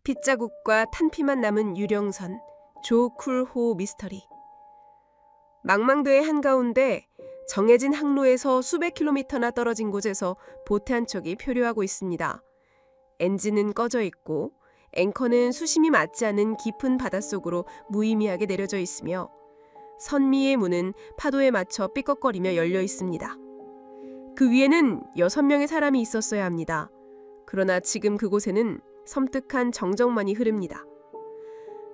핏자국과 탄피만 남은 유령선, 조쿨호 미스터리. 망망대해 한가운데 정해진 항로에서 수백 킬로미터나 떨어진 곳에서 보트 한 척이 표류하고 있습니다. 엔진은 꺼져 있고 앵커는 수심이 맞지 않은 깊은 바닷속으로 무의미하게 내려져 있으며 선미의 문은 파도에 맞춰 삐걱거리며 열려 있습니다. 그 위에는 6명의 사람이 있었어야 합니다. 그러나 지금 그곳에는 섬뜩한 정적만이 흐릅니다.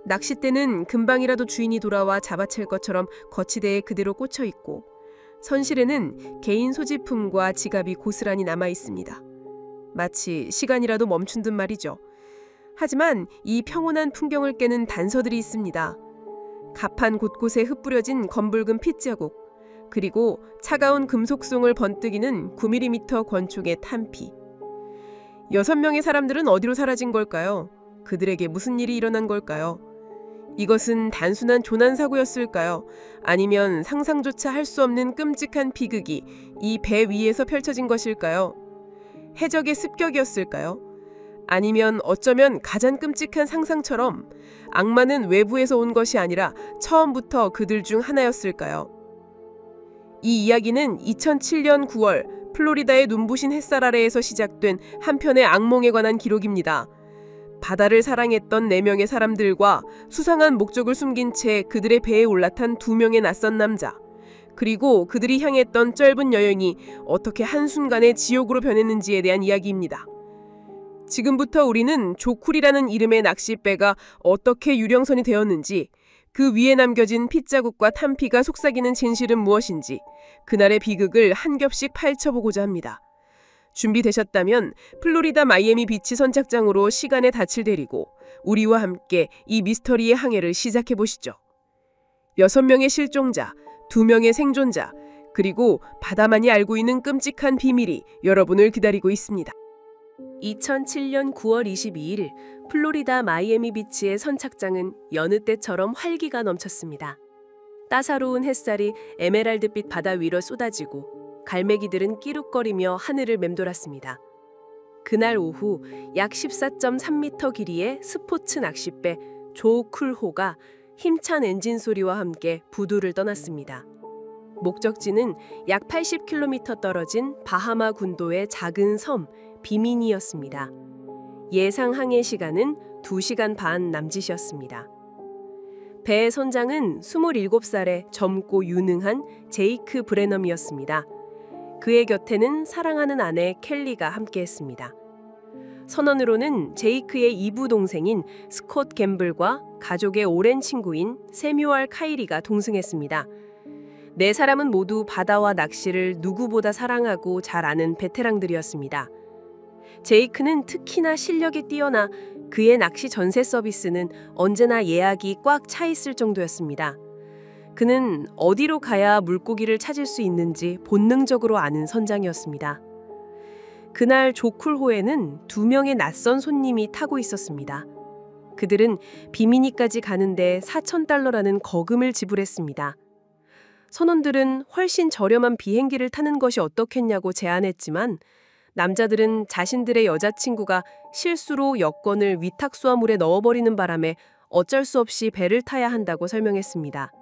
낚싯대는 금방이라도 주인이 돌아와 잡아챌 것처럼 거치대에 그대로 꽂혀 있고 선실에는 개인 소지품과 지갑이 고스란히 남아 있습니다. 마치 시간이라도 멈춘 듯 말이죠. 하지만 이 평온한 풍경을 깨는 단서들이 있습니다. 갑판 곳곳에 흩뿌려진 검붉은 핏자국, 그리고 차가운 금속송을 번뜩이는 9mm 권총의 탄피. 6명의 사람들은 어디로 사라진 걸까요? 그들에게 무슨 일이 일어난 걸까요? 이것은 단순한 조난사고였을까요? 아니면 상상조차 할 수 없는 끔찍한 비극이 이 배 위에서 펼쳐진 것일까요? 해적의 습격이었을까요? 아니면 어쩌면 가장 끔찍한 상상처럼 악마는 외부에서 온 것이 아니라 처음부터 그들 중 하나였을까요? 이 이야기는 2007년 9월 플로리다의 눈부신 햇살 아래에서 시작된 한 편의 악몽에 관한 기록입니다. 바다를 사랑했던 4명의 사람들과 수상한 목적을 숨긴 채 그들의 배에 올라탄 2명의 낯선 남자, 그리고 그들이 향했던 쩨분 여행이 어떻게 한순간에 지옥으로 변했는지에 대한 이야기입니다. 지금부터 우리는 조쿨이라는 이름의 낚싯배가 어떻게 유령선이 되었는지, 그 위에 남겨진 핏자국과 탄피가 속삭이는 진실은 무엇인지 그날의 비극을 한 겹씩 파헤쳐보고자 합니다. 준비되셨다면 플로리다 마이애미 비치 선착장으로 시간의 닻을 데리고 우리와 함께 이 미스터리의 항해를 시작해보시죠. 6명의 실종자, 2명의 생존자, 그리고 바다만이 알고 있는 끔찍한 비밀이 여러분을 기다리고 있습니다. 2007년 9월 22일 플로리다 마이애미 비치의 선착장은 여느 때처럼 활기가 넘쳤습니다. 따사로운 햇살이 에메랄드빛 바다 위로 쏟아지고 갈매기들은 끼룩거리며 하늘을 맴돌았습니다. 그날 오후 약 14.3m 길이의 스포츠 낚싯배 조쿨호가 힘찬 엔진 소리와 함께 부두를 떠났습니다. 목적지는 약 80km 떨어진 바하마 군도의 작은 섬 비미니였습니다. 예상 항해 시간은 2시간 반 남짓이었습니다. 배의 선장은 27살의 젊고 유능한 제이크 브레넘이었습니다. 그의 곁에는 사랑하는 아내 켈리가 함께했습니다. 선원으로는 제이크의 이부 동생인 스콧 gem블과 가족의 오랜 친구인 세뮤얼 카이리가 동승했습니다. 4사람은 모두 바다와 낚시를 누구보다 사랑하고 잘 아는 베테랑들이었습니다. 제이크는 특히나 실력이 뛰어나 그의 낚시 전세 서비스는 언제나 예약이 꽉 차 있을 정도였습니다. 그는 어디로 가야 물고기를 찾을 수 있는지 본능적으로 아는 선장이었습니다. 그날 조쿨호에는 2명의 낯선 손님이 타고 있었습니다. 그들은 비미니까지 가는데 $4,000라는 거금을 지불했습니다. 선원들은 훨씬 저렴한 비행기를 타는 것이 어떻겠냐고 제안했지만 남자들은 자신들의 여자친구가 실수로 여권을 위탁수화물에 넣어버리는 바람에 어쩔 수 없이 배를 타야 한다고 설명했습니다.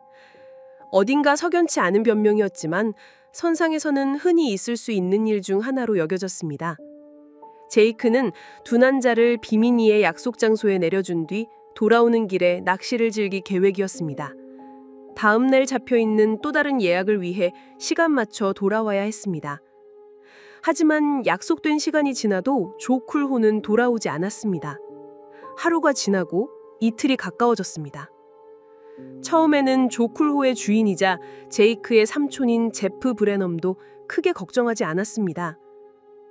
어딘가 석연치 않은 변명이었지만 선상에서는 흔히 있을 수 있는 일 중 하나로 여겨졌습니다. 제이크는 두 난자를 비미니의 약속 장소에 내려준 뒤 돌아오는 길에 낚시를 즐길 계획이었습니다. 다음 날 잡혀있는 또 다른 예약을 위해 시간 맞춰 돌아와야 했습니다. 하지만 약속된 시간이 지나도 조쿨호는 돌아오지 않았습니다. 하루가 지나고 이틀이 가까워졌습니다. 처음에는 조쿨호의 주인이자 제이크의 삼촌인 제프 브레넘도 크게 걱정하지 않았습니다.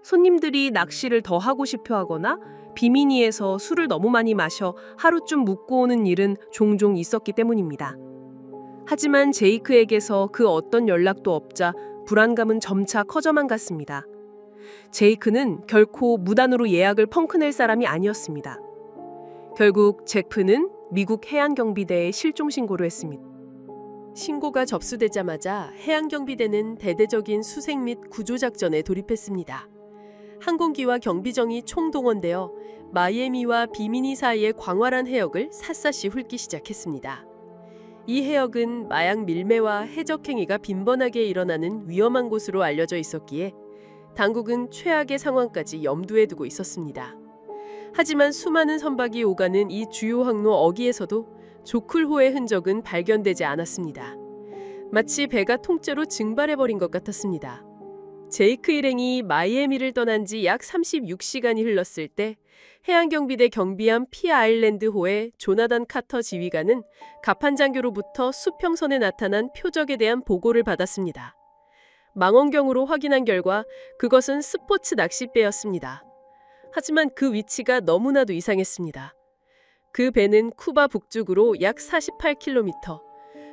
손님들이 낚시를 더 하고 싶어 하거나 비미니에서 술을 너무 많이 마셔 하루쯤 묵고 오는 일은 종종 있었기 때문입니다. 하지만 제이크에게서 그 어떤 연락도 없자 불안감은 점차 커져만 갔습니다. 제이크는 결코 무단으로 예약을 펑크낼 사람이 아니었습니다. 결국 제프는 미국 해양경비대에 실종 신고를 했습니다. 신고가 접수되자마자 해양경비대는 대대적인 수색 및 구조작전에 돌입했습니다. 항공기와 경비정이 총동원되어 마이애미와 비미니 사이의 광활한 해역을 샅샅이 훑기 시작했습니다. 이 해역은 마약 밀매와 해적 행위가 빈번하게 일어나는 위험한 곳으로 알려져 있었기에 당국은 최악의 상황까지 염두에 두고 있었습니다. 하지만 수많은 선박이 오가는 이 주요 항로 어귀에서도 조클호의 흔적은 발견되지 않았습니다. 마치 배가 통째로 증발해버린 것 같았습니다. 제이크 일행이 마이애미를 떠난 지 약 36시간이 흘렀을 때 해양경비대 경비함 피아일랜드호의 조나단 카터 지휘관은 갑판장교로부터 수평선에 나타난 표적에 대한 보고를 받았습니다. 망원경으로 확인한 결과 그것은 스포츠 낚싯배였습니다. 하지만 그 위치가 너무나도 이상했습니다. 그 배는 쿠바 북쪽으로 약 48km,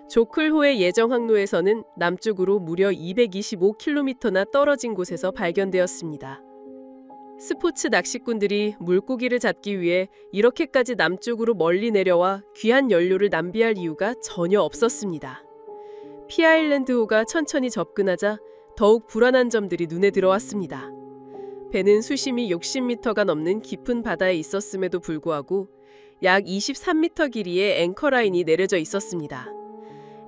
조클호의 예정 항로에서는 남쪽으로 무려 225km나 떨어진 곳에서 발견되었습니다. 스포츠 낚시꾼들이 물고기를 잡기 위해 이렇게까지 남쪽으로 멀리 내려와 귀한 연료를 낭비할 이유가 전혀 없었습니다. 피아일랜드호가 천천히 접근하자 더욱 불안한 점들이 눈에 들어왔습니다. 배는 수심이 60m가 넘는 깊은 바다에 있었음에도 불구하고 약 23m 길이의 앵커라인이 내려져 있었습니다.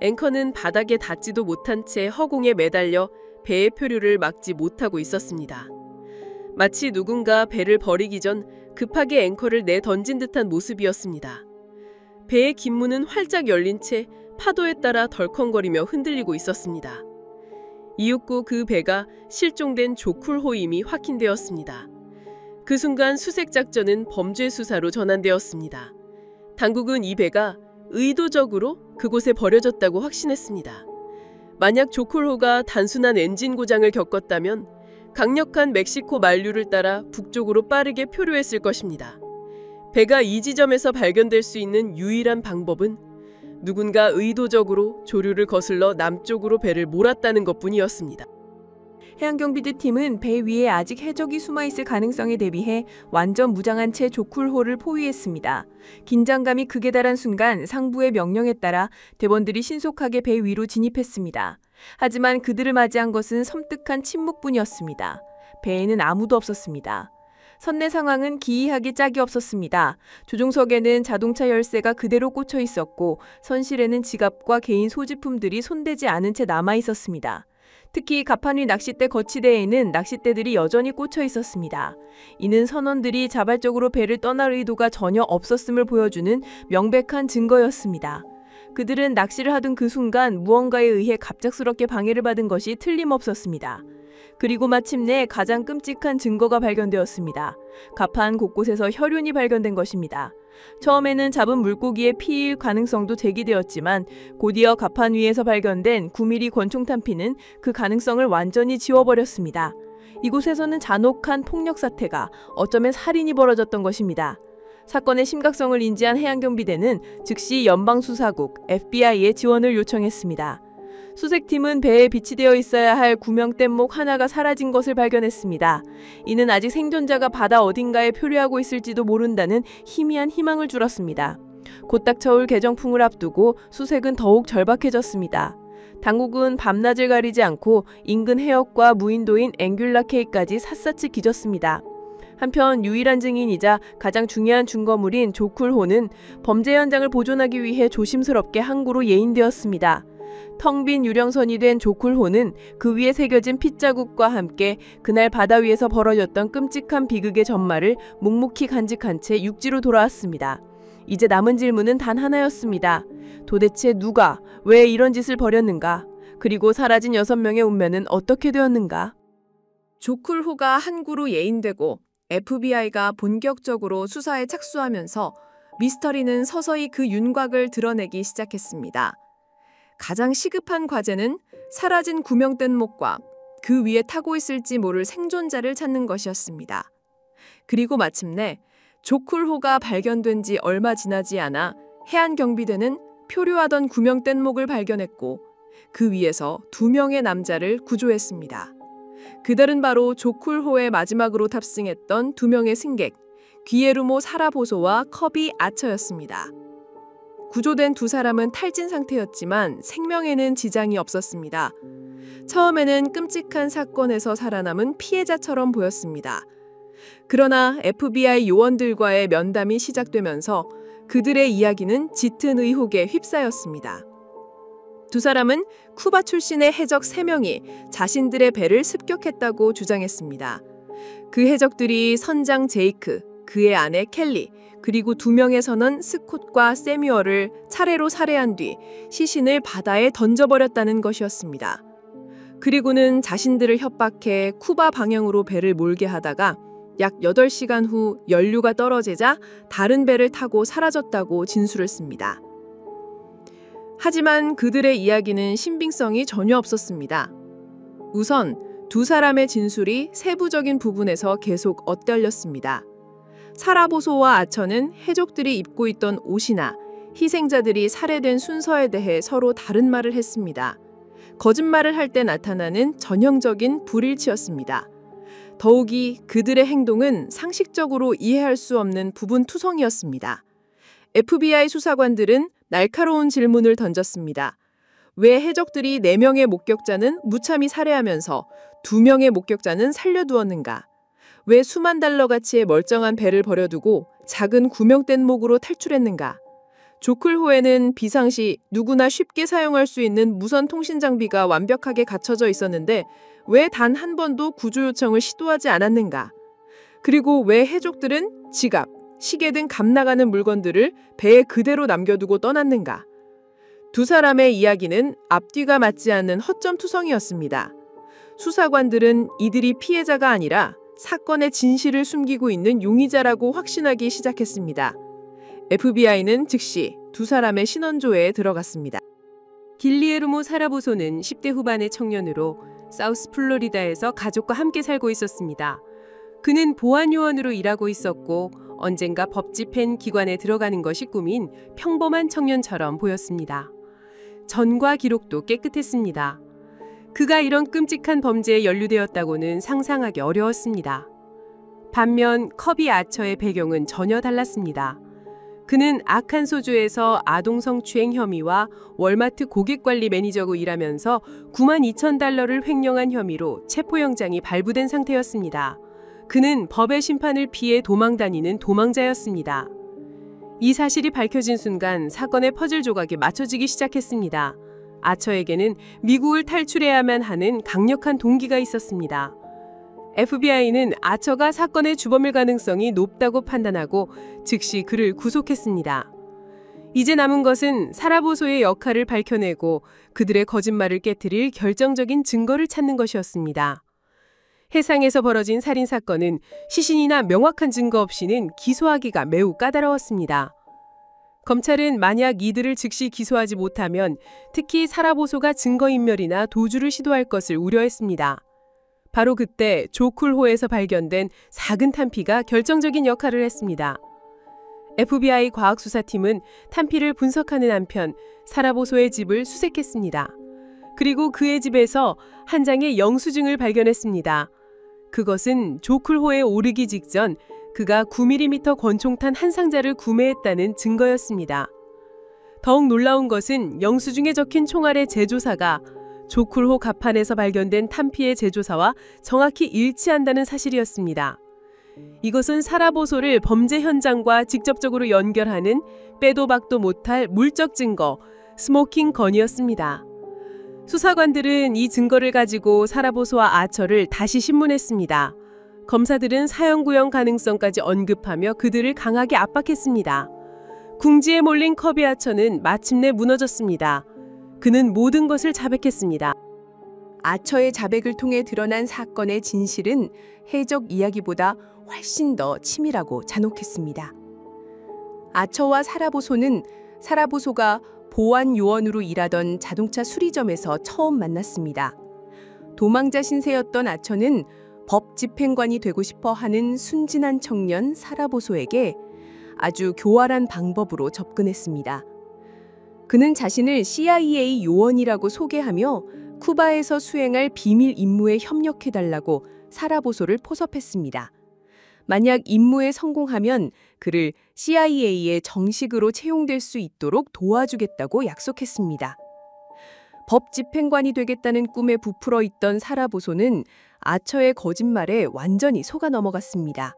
앵커는 바닥에 닿지도 못한 채 허공에 매달려 배의 표류를 막지 못하고 있었습니다. 마치 누군가 배를 버리기 전 급하게 앵커를 내던진 듯한 모습이었습니다. 배의 깃문은 활짝 열린 채 파도에 따라 덜컹거리며 흔들리고 있었습니다. 이윽고 그 배가 실종된 조쿨호임이 확인되었습니다. 그 순간 수색작전은 범죄 수사로 전환되었습니다. 당국은 이 배가 의도적으로 그곳에 버려졌다고 확신했습니다. 만약 조쿨호가 단순한 엔진 고장을 겪었다면 강력한 멕시코 만류를 따라 북쪽으로 빠르게 표류했을 것입니다. 배가 이 지점에서 발견될 수 있는 유일한 방법은 누군가 의도적으로 조류를 거슬러 남쪽으로 배를 몰았다는 것뿐이었습니다. 해양경비대 팀은 배 위에 아직 해적이 숨어있을 가능성에 대비해 완전 무장한 채 조쿨호를 포위했습니다. 긴장감이 극에 달한 순간 상부의 명령에 따라 대원들이 신속하게 배 위로 진입했습니다. 하지만 그들을 맞이한 것은 섬뜩한 침묵뿐이었습니다. 배에는 아무도 없었습니다. 선내 상황은 기이하게 짝이 없었습니다. 조종석에는 자동차 열쇠가 그대로 꽂혀 있었고 선실에는 지갑과 개인 소지품들이 손대지 않은 채 남아 있었습니다. 특히 갑판 위 낚싯대 거치대에는 낚싯대들이 여전히 꽂혀 있었습니다. 이는 선원들이 자발적으로 배를 떠날 의도가 전혀 없었음을 보여주는 명백한 증거였습니다. 그들은 낚시를 하던 그 순간 무언가에 의해 갑작스럽게 방해를 받은 것이 틀림없었습니다. 그리고 마침내 가장 끔찍한 증거가 발견되었습니다. 갑판 곳곳에서 혈흔이 발견된 것입니다. 처음에는 잡은 물고기의 피일 가능성도 제기되었지만 곧이어 갑판 위에서 발견된 9mm 권총탄피는 그 가능성을 완전히 지워버렸습니다. 이곳에서는 잔혹한 폭력 사태가 어쩌면 살인이 벌어졌던 것입니다. 사건의 심각성을 인지한 해양경비대는 즉시 연방수사국 FBI에 지원을 요청했습니다. 수색팀은 배에 비치되어 있어야 할 구명 뗏목 하나가 사라진 것을 발견했습니다. 이는 아직 생존자가 바다 어딘가에 표류하고 있을지도 모른다는 희미한 희망을 줄었습니다. 곧 닥쳐올 개정풍을 앞두고 수색은 더욱 절박해졌습니다. 당국은 밤낮을 가리지 않고 인근 해역과 무인도인 앵귤라 케이까지 샅샅이 뒤졌습니다. 한편 유일한 증인이자 가장 중요한 증거물인 조쿨호는 범죄 현장을 보존하기 위해 조심스럽게 항구로 예인되었습니다. 텅 빈 유령선이 된 조쿨호는 그 위에 새겨진 핏자국과 함께 그날 바다 위에서 벌어졌던 끔찍한 비극의 전말을 묵묵히 간직한 채 육지로 돌아왔습니다. 이제 남은 질문은 단 하나였습니다. 도대체 누가, 왜 이런 짓을 벌였는가? 그리고 사라진 6명의 운명은 어떻게 되었는가? 조쿨호가 항구로 예인되고 FBI가 본격적으로 수사에 착수하면서 미스터리는 서서히 그 윤곽을 드러내기 시작했습니다. 가장 시급한 과제는 사라진 구명 뗏목과 그 위에 타고 있을지 모를 생존자를 찾는 것이었습니다. 그리고 마침내 조쿨호가 발견된 지 얼마 지나지 않아 해안경비대는 표류하던 구명 뗏목을 발견했고 그 위에서 2명의 남자를 구조했습니다. 그들은 바로 조쿨호에 마지막으로 탑승했던 2명의 승객, 귀에르모 사라보소와 커비 아처였습니다. 구조된 2 사람은 탈진 상태였지만 생명에는 지장이 없었습니다. 처음에는 끔찍한 사건에서 살아남은 피해자처럼 보였습니다. 그러나 FBI 요원들과의 면담이 시작되면서 그들의 이야기는 짙은 의혹에 휩싸였습니다. 두 사람은 쿠바 출신의 해적 3명이 자신들의 배를 습격했다고 주장했습니다. 그 해적들이 선장 제이크, 그의 아내 켈리, 그리고 2명의 선원 스콧과 세뮤얼을 차례로 살해한 뒤 시신을 바다에 던져버렸다는 것이었습니다. 그리고는 자신들을 협박해 쿠바 방향으로 배를 몰게 하다가 약 8시간 후 연료가 떨어지자 다른 배를 타고 사라졌다고 진술을 씁니다. 하지만 그들의 이야기는 신빙성이 전혀 없었습니다. 우선 두 사람의 진술이 세부적인 부분에서 계속 엇갈렸습니다. 사라보소와 아처는 해적들이 입고 있던 옷이나 희생자들이 살해된 순서에 대해 서로 다른 말을 했습니다. 거짓말을 할 때 나타나는 전형적인 불일치였습니다. 더욱이 그들의 행동은 상식적으로 이해할 수 없는 부분투성이었습니다. FBI 수사관들은 날카로운 질문을 던졌습니다. 왜 해적들이 4명의 목격자는 무참히 살해하면서 2명의 목격자는 살려두었는가? 왜 수만 달러 가치의 멀쩡한 배를 버려두고 작은 구명된 목으로 탈출했는가? 조클호에는 비상시 누구나 쉽게 사용할 수 있는 무선 통신 장비가 완벽하게 갖춰져 있었는데 왜 단 한 번도 구조 요청을 시도하지 않았는가? 그리고 왜 해적들은 지갑, 시계 등 값나가는 물건들을 배에 그대로 남겨두고 떠났는가? 두 사람의 이야기는 앞뒤가 맞지 않는 허점투성이었습니다. 수사관들은 이들이 피해자가 아니라 사건의 진실을 숨기고 있는 용의자라고 확신하기 시작했습니다. FBI는 즉시 두 사람의 신원조회에 들어갔습니다. 길리에르모 사라보소는 10대 후반의 청년으로 사우스 플로리다에서 가족과 함께 살고 있었습니다. 그는 보안요원으로 일하고 있었고 언젠가 법 집행 기관에 들어가는 것이 꿈인 평범한 청년처럼 보였습니다. 전과 기록도 깨끗했습니다. 그가 이런 끔찍한 범죄에 연루되었다고는 상상하기 어려웠습니다. 반면 커비 아처의 배경은 전혀 달랐습니다. 그는 아칸소주에서 아동 성추행 혐의와 월마트 고객관리 매니저로 일하면서 92,000달러를 횡령한 혐의로 체포영장이 발부된 상태였습니다. 그는 법의 심판을 피해 도망다니는 도망자였습니다. 이 사실이 밝혀진 순간 사건의 퍼즐 조각이 맞춰지기 시작했습니다. 아처에게는 미국을 탈출해야만 하는 강력한 동기가 있었습니다. FBI는 아처가 사건의 주범일 가능성이 높다고 판단하고 즉시 그를 구속했습니다. 이제 남은 것은 사라보소의 역할을 밝혀내고 그들의 거짓말을 깨트릴 결정적인 증거를 찾는 것이었습니다. 해상에서 벌어진 살인사건은 시신이나 명확한 증거 없이는 기소하기가 매우 까다로웠습니다. 검찰은 만약 이들을 즉시 기소하지 못하면 특히 사라보소가 증거인멸이나 도주를 시도할 것을 우려했습니다. 바로 그때 조쿨호에서 발견된 작은 탄피가 결정적인 역할을 했습니다. FBI 과학수사팀은 탄피를 분석하는 한편 사라보소의 집을 수색했습니다. 그리고 그의 집에서 한 장의 영수증을 발견했습니다. 그것은 조클호에 오르기 직전 그가 9mm 권총탄 한 상자를 구매했다는 증거였습니다. 더욱 놀라운 것은 영수증에 적힌 총알의 제조사가 조쿨호 갑판에서 발견된 탄피의 제조사와 정확히 일치한다는 사실이었습니다. 이것은 사라보소를 범죄 현장과 직접적으로 연결하는 빼도 박도 못할 물적 증거, 스모킹 건이었습니다. 수사관들은 이 증거를 가지고 사라보소와 아처를 다시 신문했습니다. 검사들은 사형 구형 가능성까지 언급하며 그들을 강하게 압박했습니다. 궁지에 몰린 커비 아처는 마침내 무너졌습니다. 그는 모든 것을 자백했습니다. 아처의 자백을 통해 드러난 사건의 진실은 해적 이야기보다 훨씬 더 치밀하고 잔혹했습니다. 아처와 사라보소는 사라보소가 보안 요원으로 일하던 자동차 수리점에서 처음 만났습니다. 도망자 신세였던 아처는 법 집행관이 되고 싶어 하는 순진한 청년 사라보소에게 아주 교활한 방법으로 접근했습니다. 그는 자신을 CIA 요원이라고 소개하며 쿠바에서 수행할 비밀 임무에 협력해달라고 사라보소를 포섭했습니다. 만약 임무에 성공하면 그를 CIA에 정식으로 채용될 수 있도록 도와주겠다고 약속했습니다. 법 집행관이 되겠다는 꿈에 부풀어 있던 사라보소는 아처의 거짓말에 완전히 속아 넘어갔습니다.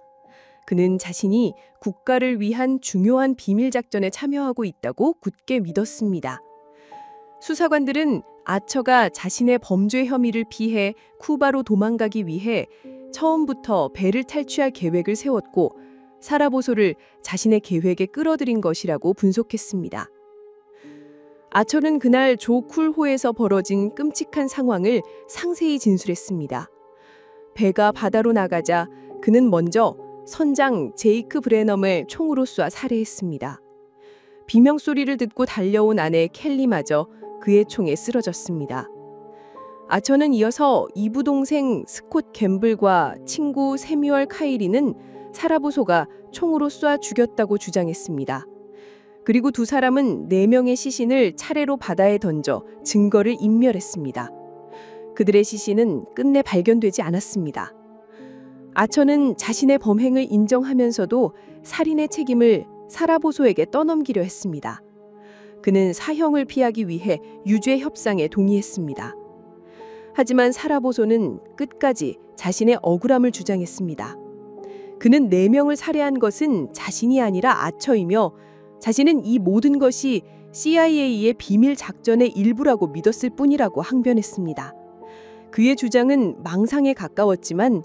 그는 자신이 국가를 위한 중요한 비밀 작전에 참여하고 있다고 굳게 믿었습니다. 수사관들은 아처가 자신의 범죄 혐의를 피해 쿠바로 도망가기 위해 처음부터 배를 탈취할 계획을 세웠고 사라보소를 자신의 계획에 끌어들인 것이라고 분석했습니다. 아처는 그날 조쿨호에서 벌어진 끔찍한 상황을 상세히 진술했습니다. 배가 바다로 나가자 그는 먼저 선장 제이크 브레넘을 총으로 쏴 살해했습니다. 비명소리를 듣고 달려온 아내 켈리마저 그의 총에 쓰러졌습니다. 아처는 이어서 이부 동생 스콧 gem블과 친구 세뮤얼 카이리는 사라보소가 총으로 쏴 죽였다고 주장했습니다. 그리고 두 사람은 4명의 시신을 차례로 바다에 던져 증거를 인멸했습니다. 그들의 시신은 끝내 발견되지 않았습니다. 아처는 자신의 범행을 인정하면서도 살인의 책임을 사라보소에게 떠넘기려 했습니다. 그는 사형을 피하기 위해 유죄 협상에 동의했습니다. 하지만 사라보소는 끝까지 자신의 억울함을 주장했습니다. 그는 4명을 살해한 것은 자신이 아니라 아처이며 자신은 이 모든 것이 CIA의 비밀 작전의 일부라고 믿었을 뿐이라고 항변했습니다. 그의 주장은 망상에 가까웠지만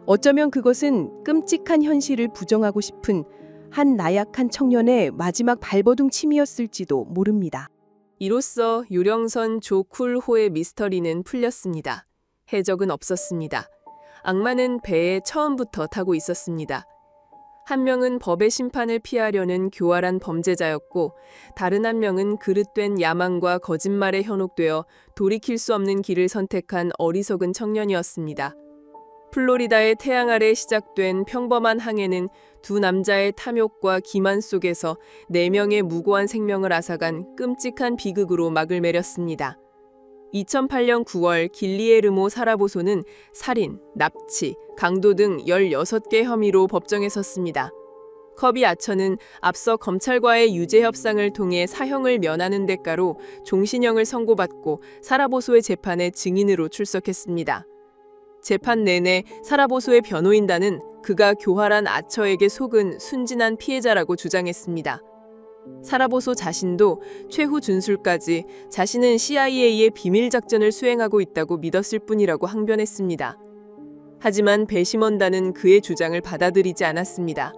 어쩌면 그것은 끔찍한 현실을 부정하고 싶은 한 나약한 청년의 마지막 발버둥 침이었을지도 모릅니다. 이로써 유령선 조쿨호의 미스터리는 풀렸습니다. 해적은 없었습니다. 악마는 배에 처음부터 타고 있었습니다. 한 명은 법의 심판을 피하려는 교활한 범죄자였고 다른 한 명은 그릇된 야망과 거짓말에 현혹되어 돌이킬 수 없는 길을 선택한 어리석은 청년이었습니다. 플로리다의 태양 아래 시작된 평범한 항해는 두 남자의 탐욕과 기만 속에서 4명의 무고한 생명을 앗아간 끔찍한 비극으로 막을 매렸습니다. 2008년 9월 길리에르모 사라보소는 살인, 납치, 강도 등 16개 혐의로 법정에 섰습니다. 커비 아처는 앞서 검찰과의 유죄 협상을 통해 사형을 면하는 대가로 종신형을 선고받고 사라보소의 재판에 증인으로 출석했습니다. 재판 내내 사라보소의 변호인단은 그가 교활한 아처에게 속은 순진한 피해자라고 주장했습니다. 사라보소 자신도 최후 준술까지 자신은 CIA의 비밀 작전을 수행하고 있다고 믿었을 뿐이라고 항변했습니다. 하지만 배심원단은 그의 주장을 받아들이지 않았습니다.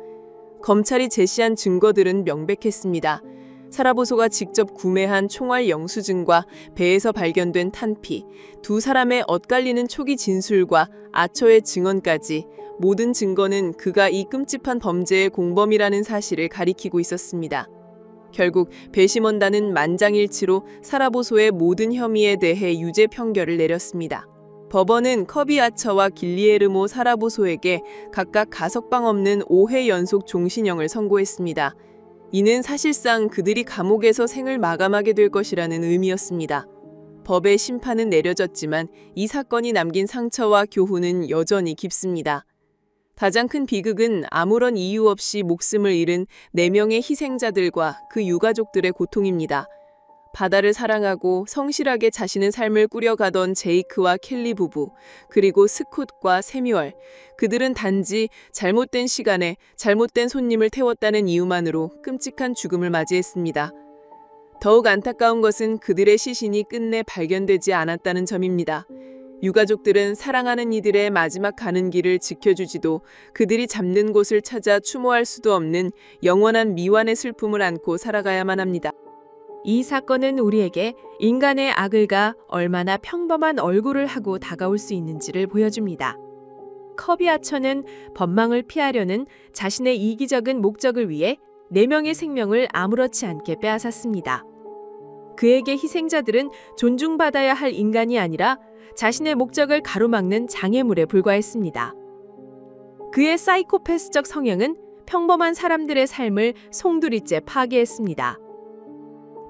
검찰이 제시한 증거들은 명백했습니다. 사라보소가 직접 구매한 총알 영수증과 배에서 발견된 탄피, 두 사람의 엇갈리는 초기 진술과 아처의 증언까지 모든 증거는 그가 이 끔찍한 범죄의 공범이라는 사실을 가리키고 있었습니다. 결국 배심원단은 만장일치로 사라보소의 모든 혐의에 대해 유죄 판결을 내렸습니다. 법원은 커비 아처와 길리에르모 사라보소에게 각각 가석방 없는 5회 연속 종신형을 선고했습니다. 이는 사실상 그들이 감옥에서 생을 마감하게 될 것이라는 의미였습니다. 법의 심판은 내려졌지만 이 사건이 남긴 상처와 교훈은 여전히 깊습니다. 가장 큰 비극은 아무런 이유 없이 목숨을 잃은 4명의 희생자들과 그 유가족들의 고통입니다. 바다를 사랑하고 성실하게 자신의 삶을 꾸려가던 제이크와 켈리 부부, 그리고 스콧과 세뮤얼, 그들은 단지 잘못된 시간에 잘못된 손님을 태웠다는 이유만으로 끔찍한 죽음을 맞이했습니다. 더욱 안타까운 것은 그들의 시신이 끝내 발견되지 않았다는 점입니다. 유가족들은 사랑하는 이들의 마지막 가는 길을 지켜주지도 그들이 잠든 곳을 찾아 추모할 수도 없는 영원한 미완의 슬픔을 안고 살아가야만 합니다. 이 사건은 우리에게 인간의 악을가 얼마나 평범한 얼굴을 하고 다가올 수 있는지를 보여줍니다. 커비 아처는 법망을 피하려는 자신의 이기적인 목적을 위해 4명의 생명을 아무렇지 않게 빼앗았습니다. 그에게 희생자들은 존중받아야 할 인간이 아니라 자신의 목적을 가로막는 장애물에 불과했습니다. 그의 사이코패스적 성향은 평범한 사람들의 삶을 송두리째 파괴했습니다.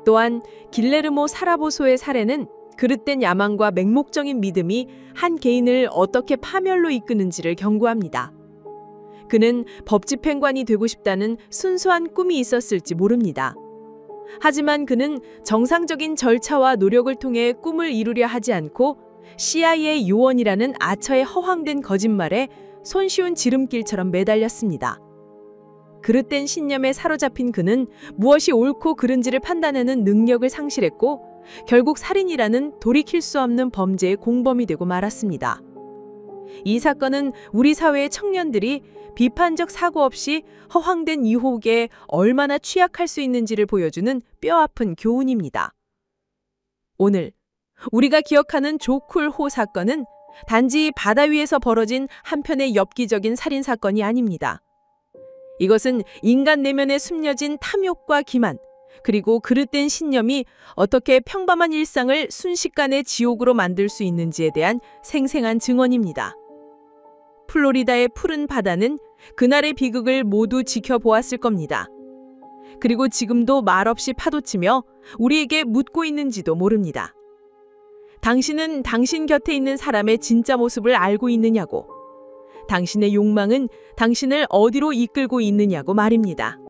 또한 길레르모 사라보소의 살해는 그릇된 야망과 맹목적인 믿음이 한 개인을 어떻게 파멸로 이끄는지를 경고합니다. 그는 법 집행관이 되고 싶다는 순수한 꿈이 있었을지 모릅니다. 하지만 그는 정상적인 절차와 노력을 통해 꿈을 이루려 하지 않고 CIA 요원이라는 아처의 허황된 거짓말에 손쉬운 지름길처럼 매달렸습니다. 그릇된 신념에 사로잡힌 그는 무엇이 옳고 그른지를 판단하는 능력을 상실했고 결국 살인이라는 돌이킬 수 없는 범죄의 공범이 되고 말았습니다. 이 사건은 우리 사회의 청년들이 비판적 사고 없이 허황된 유혹에 얼마나 취약할 수 있는지를 보여주는 뼈아픈 교훈입니다. 오늘 우리가 기억하는 조쿨호 사건은 단지 바다 위에서 벌어진 한편의 엽기적인 살인 사건이 아닙니다. 이것은 인간 내면에 숨겨진 탐욕과 기만, 그리고 그릇된 신념이 어떻게 평범한 일상을 순식간에 지옥으로 만들 수 있는지에 대한 생생한 증언입니다. 플로리다의 푸른 바다는 그날의 비극을 모두 지켜보았을 겁니다. 그리고 지금도 말없이 파도치며 우리에게 묻고 있는지도 모릅니다. 당신은 당신 곁에 있는 사람의 진짜 모습을 알고 있느냐고, 당신의 욕망은 당신을 어디로 이끌고 있느냐고 말입니다.